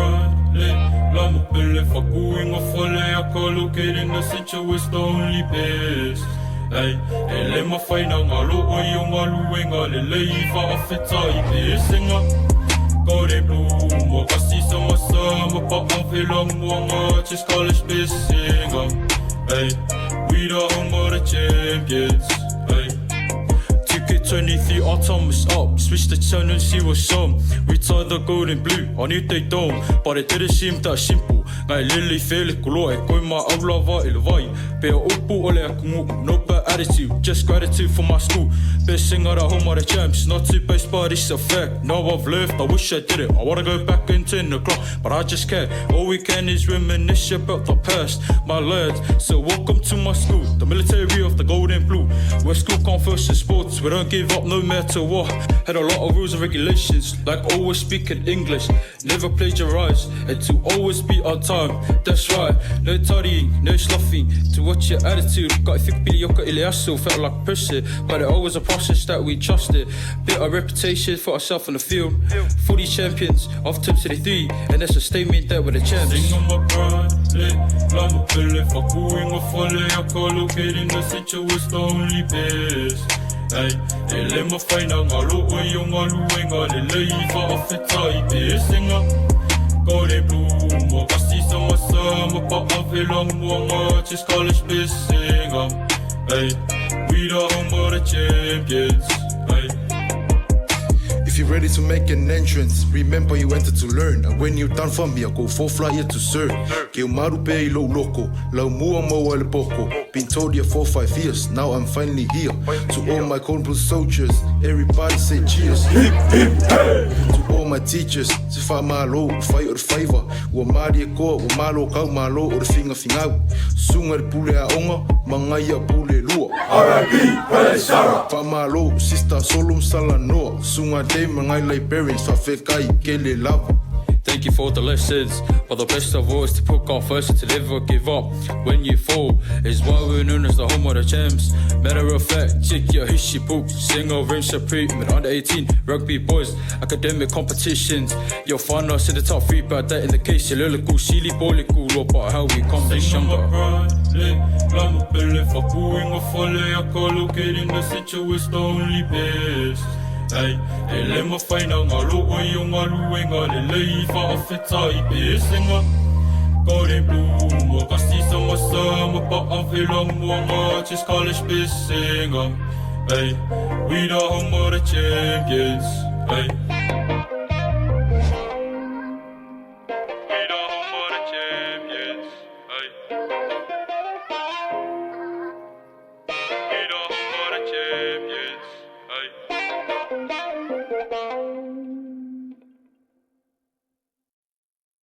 brightly. Lama pele whakuinga whale a ka located in the central is the only best. Hey, le mawhaina ngā loo i o ngā luenga le leiva a whetai Pesega. Golden blue, mo kasi sama sama pa ang vela mo ngā chess college Pesega. Hey, we the home of the champions. Hey. 2K23 our time was up. Switch the channel and see what's on. Retire the gold and blue, I knew they don't, but it didn't seem that simple. Ngai lele fele kuloe, koi ma aulava ila vai. Pea upu ole a kungu, no bad attitude, just gratitude for my school. Pesega the home of the champs, not too based but it's a fact. Now I've left, I wish I did it, I wanna go back in 10 o'clock, but I just can't. All we can is reminisce about the past, my lads. So welcome to my school, the military of the gold and blue, where school comes first in sports. We don't give up no matter what. Had a lot of rules and regulations, like always speaking English, never plagiarize, and to always be on time. That's right, no tidying, no sloughing. To watch your attitude, got fikpili yoka ile aso, felt like pressure, but it always a process that we trusted. Built a reputation for ourselves on the field. 40 champions of Top City 3, and that's a statement that we're the champs. Sing on my brightly, lama pele whakuinga whale a ka located in the central is the only best. Hey, le mawhaina ngā loo i o ngā luenga le leiva a whetai Pesega. Golden blue, mo kasi sama sama pa ang vela mo ngā chess college Pesega. Hey, we the home of the champions. Hey. If you're ready to make an entrance, remember you entered to learn. And when you're done for me, I'll go full flight here to serve. Keo maru pe I lo loko, lau mua mo ele poko. Been told you 4 or 5 years, now I'm finally here. To all my cold blue soldiers, everybody say cheers. Hip, hip, hey. To all my teachers, se wha malo, whai o re whaiva. Ua maari e koa, ua malo kau malo o re whinga whingau. Sunga re pule a onga, mangai a pule lua. R.I.P. Pele Sara. Wha malo, sister solum sala noa. Sunga de mangai librarians, wha whekai ke le lava. Thank you for the lessons, but the best of all is to put God first and to never give up when you fall. Is why we're known as the home of the champs. Matter of fact, check your history books. Single rim supreme and under 18 rugby boys, academic competitions. You'll find us in the top 3, but that in the case you're little cool, silly boy, cool about how we come this younger. Lama pele whakuinga whale a ka located in the central is the only best. Hey, le mawhaina ngā loo i o ngā luenga le leiva a whetai Pesega. Golden blue, mo kasi sama sama pa ang vela mo ngā chess college Pesega. Hey, we the home of the champions. Hey.